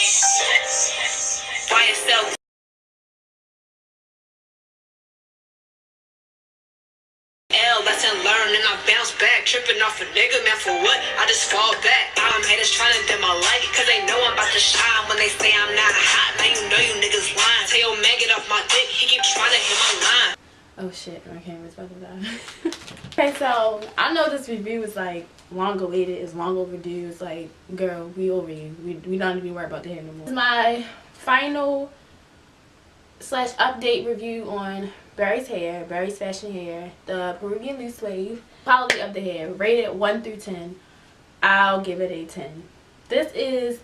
YSL. Lesson learned, and I bounce back, tripping off a nigga, man, for what? I just fall back. Haters trying to dim my light, cause they know I'm about to shine. When they say I'm not hot, now you know you niggas lying. Tell your man get off my dick, he keep trying to hit my line. Oh shit, my camera's about to die. Okay, so I know this review is like long awaited, it's long overdue. It's like, girl, we over you. We don't even worry about the hair no more. This is my final / update review on Barry's hair, Barry's fashion hair, the Peruvian loose wave. Quality of the hair, rated 1 through 10. I'll give it a 10. This is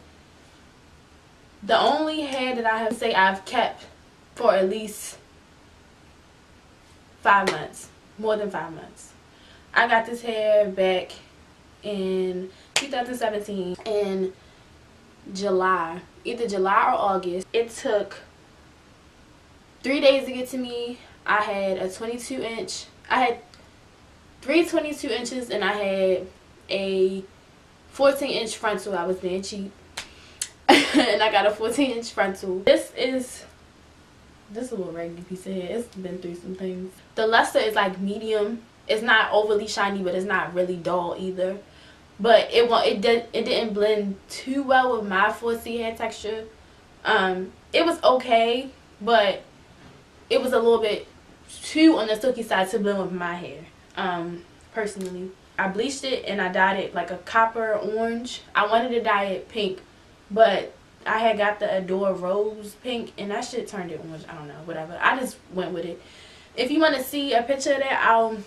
the only hair that I have to say I've kept for at least 5 months, more than 5 months. I got this hair back in 2017 in July, either July or August. It took 3 days to get to me. I had a 22 inch. I had 3 22 inches and I had a 14-inch frontal. I was being cheap. And I got a 14-inch frontal. This is a little raggedy piece of hair. It's been through some things. The luster is like medium. It's not overly shiny, but it's not really dull either. But it didn't blend too well with my 4C hair texture. It was okay, but it was a little bit too on the silky side to blend with my hair. Personally, I bleached it and I dyed it like a copper orange. I wanted to dye it pink, but I had got the Adore Rose pink and that shit turned it orange. I don't know, whatever. I just went with it. If you want to see a picture of that, I'll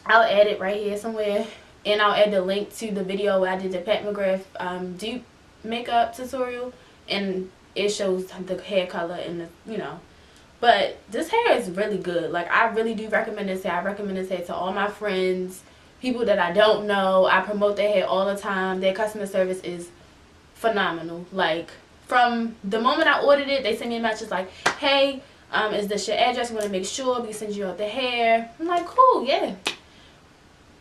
add it right here somewhere, and I'll add the link to the video where I did the Pat McGrath dupe makeup tutorial, and it shows the hair color and the, you know. But this hair is really good. Like, I really do recommend this hair. I recommend this hair to all my friends, people that I don't know. I promote their hair all the time. Their customer service is phenomenal. Like, from the moment I ordered it, they sent me a message like, hey, is this your address? We want to make sure we send you out the hair. I'm like, cool, yeah.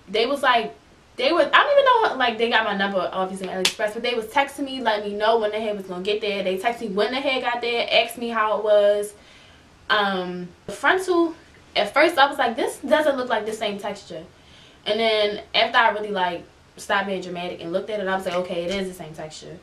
They was like, I don't even know, like, they got my number obviously on AliExpress, but they was texting me, letting me know when the hair was going to get there. They texted me when the hair got there, asked me how it was. The frontal, at first I was like, this doesn't look like the same texture. And then after I really like stopped being dramatic and looked at it, I was like, okay, it is the same texture.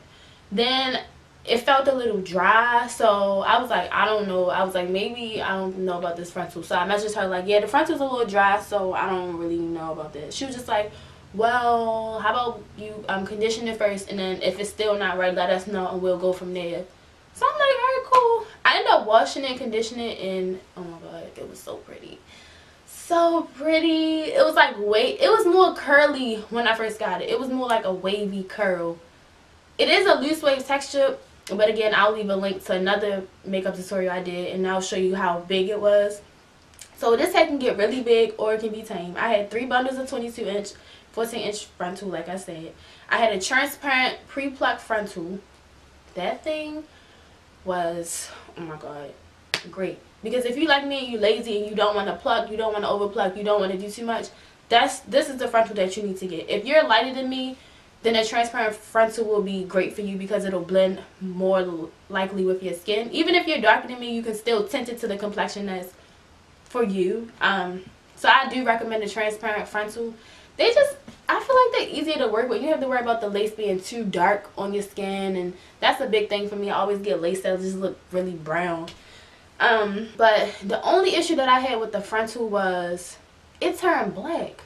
Then it felt a little dry, so I was like, I don't know. I was like, maybe I don't know about this frontal. So I messaged her like, yeah, the frontal's a little dry, so I don't really know about this. She was just like, well, how about you condition it first, and then if it's still not right, let us know and we'll go from there. So I'm like, all right, cool. I ended up washing and conditioning it, and oh my god, it was so pretty. So pretty. It was like it was more curly when I first got it. It was more like a wavy curl. It is a loose wave texture, but again, I'll leave a link to another makeup tutorial I did, and I'll show you how big it was. So this hair can get really big or it can be tame. I had 3 bundles of 22-inch, 14-inch frontal, like I said. I had a transparent pre-plucked frontal. That thing was, oh my god, great. Because if you like me and you lazy and you don't want to pluck, you don't want to over pluck, you don't want to do too much, this is the frontal that you need to get. If you're lighter than me, then a transparent frontal will be great for you because it'll blend more likely with your skin. Even if you're darker than me, you can still tint it to the complexion that's for you. So I do recommend a transparent frontal. I feel like they're easier to work with. You don't have to worry about the lace being too dark on your skin, and that's a big thing for me. I always get lace that just look really brown. But the only issue that I had with the frontal was it turned black.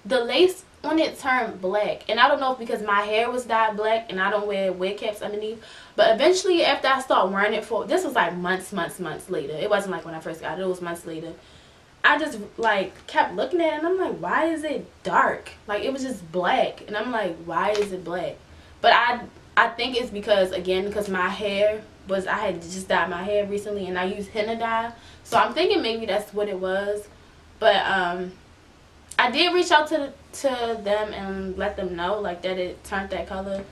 The lace on it turned black, and I don't know if because my hair was dyed black and I don't wear wig caps underneath, but eventually after I started wearing it for, this was like months later. It wasn't like when I first got it, it was months later. I just like kept looking at it and I'm like, why is it dark? Like, it was just black, and I'm like, why is it black? But I think it's because, again, because my hair was, I had just dyed my hair recently and I used henna dye, so I'm thinking maybe that's what it was. But I did reach out to them and let them know like that it turned that color.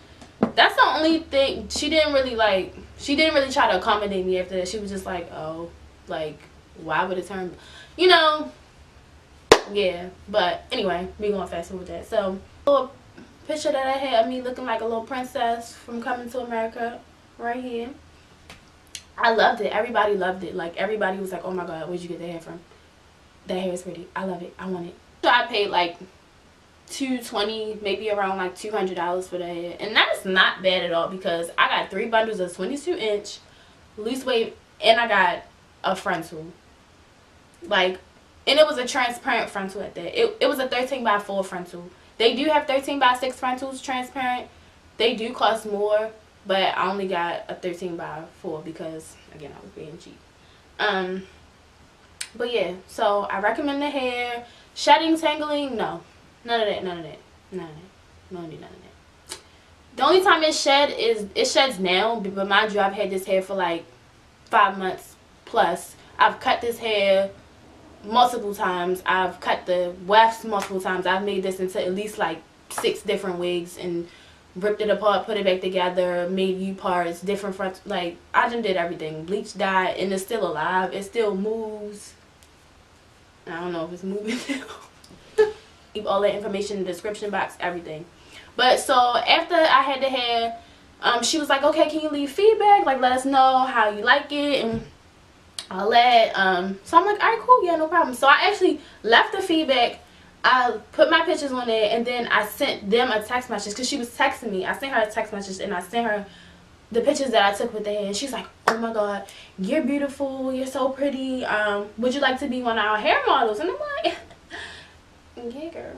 That's the only thing. She didn't really try to accommodate me after that. She was just like, oh, like, why would it turn, you know? Yeah, but anyway, we going fast forward that. So, a little picture that I had of me looking like a little princess from Coming to America, right here. I loved it. Everybody loved it. Like, everybody was like, oh my god, where'd you get that hair from? That hair is pretty. I love it. I want it. So I paid like $220, maybe around like $200 for the hair, and that's not bad at all because I got 3 bundles of 22-inch loose wave, and I got a frontal, like, and it was a transparent frontal at that. It was a 13x4 frontal. They do have 13x6 frontals transparent. They do cost more, but I only got a 13x4 because, again, I was being cheap. But yeah, so I recommend the hair. Shedding, tangling, no. None of that. No, don't do none of that. The only time it sheds now, but mind you, I've had this hair for like 5 months plus. I've cut this hair multiple times. I've cut the wefts multiple times. I've made this into at least like 6 different wigs and ripped it apart, put it back together, made U parts, different fronts. Like, I done did everything. Bleach, dye, and it's still alive. It still moves. I don't know if it's moving now. Keep all that information in the description box, everything. But so after I had the hair, she was like, okay, can you leave feedback? Like, let us know how you like it and all that. So I'm like, all right, cool, yeah, no problem. So I actually left the feedback. I put my pictures on there, and then I sent them a text message because she was texting me. I sent her a text message, and I sent her the pictures that I took with the hair, and she's like, oh my god, you're beautiful, you're so pretty, would you like to be one of our hair models? And I'm like, yeah, girl.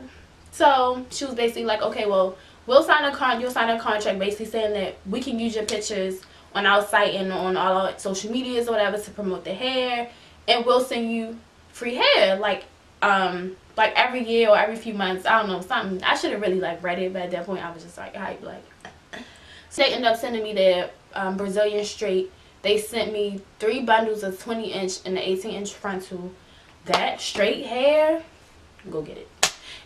So she was basically like, okay, well, you'll sign a contract basically saying that we can use your pictures on our site and on all our social medias or whatever to promote the hair, and we'll send you free hair like every year or every few months. I don't know, something. I should have really like read it, but at that point I was just like hype, like. So they ended up sending me their Brazilian straight. They sent me 3 bundles of 20-inch and the 18-inch frontal. That straight hair, go get it.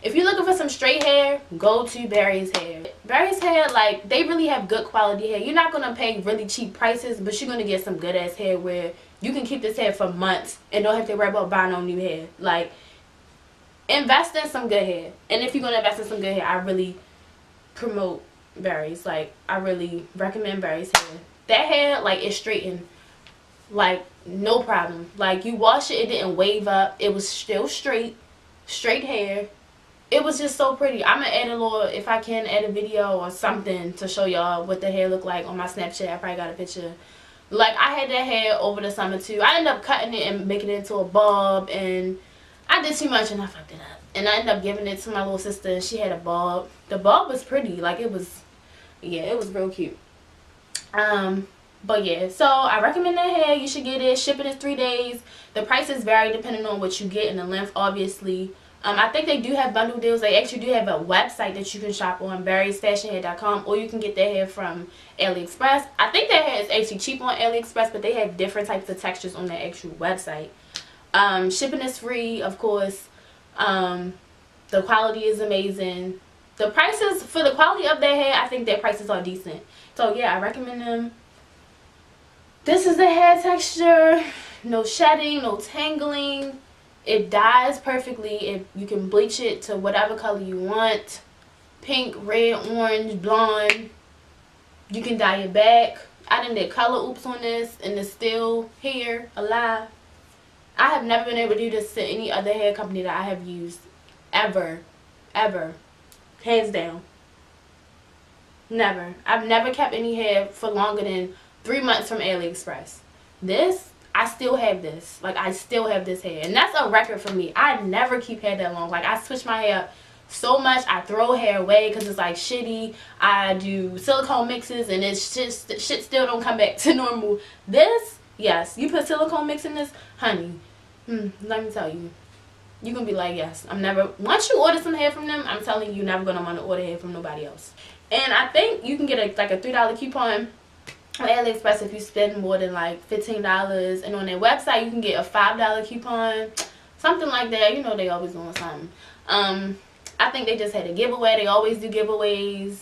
If you're looking for some straight hair, go to Barry's Hair. Barry's Hair, like, they really have good quality hair. You're not going to pay really cheap prices, but you're going to get some good ass hair where you can keep this hair for months and don't have to worry about buying no new hair. Like, invest in some good hair. And if you're going to invest in some good hair, I really promote Barry's. Like, I really recommend Barry's hair. That hair, like, is straightened, like, no problem. Like, you wash it, it didn't wave up. It was still straight hair. It was just so pretty. I'm gonna add a little, if I can, add a video or something to show y'all what the hair looked like on my Snapchat. I probably got a picture. Like, I had that hair over the summer too. I ended up cutting it and making it into a bob, and I did too much and I fucked it up. And I ended up giving it to my little sister, and she had a bob. The bob was pretty. Like, it was, yeah, it was real cute. But yeah, so I recommend that hair. You should get it. Shipping is 3 days. The prices vary depending on what you get and the length, obviously. I think they do have bundle deals. They actually do have a website that you can shop on, barrysfashionhair.com, or you can get their hair from AliExpress. I think their hair is actually cheap on AliExpress, but they have different types of textures on their actual website. Shipping is free, of course. The quality is amazing. The prices, for the quality of their hair, I think their prices are decent. So yeah, I recommend them. This is the hair texture. No shedding, no tangling. It dyes perfectly. You can bleach it to whatever color you want. Pink, red, orange, blonde. You can dye it back. I done did color oops on this, and it's still here, alive. I have never been able to do this to any other hair company that I have used. Ever. Ever. Hands down. Never. I've never kept any hair for longer than 3 months from AliExpress. This, I still have this. Like, I still have this hair. And that's a record for me. I never keep hair that long. Like, I switch my hair up so much. I throw hair away because it's, like, shitty. I do silicone mixes, and it's just, shit still don't come back to normal. This, yes. You put silicone mix in this, honey. Let me tell you. You can be like, yes, I'm never, once you order some hair from them, I'm telling you, you're never going to want to order hair from nobody else. And I think you can get like a $3 coupon on AliExpress if you spend more than like $15. And on their website, you can get a $5 coupon, something like that. You know, they always doing something. I think they just had a giveaway. They always do giveaways.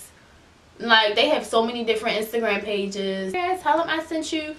Like, they have so many different Instagram pages. Yeah, tell them I sent you.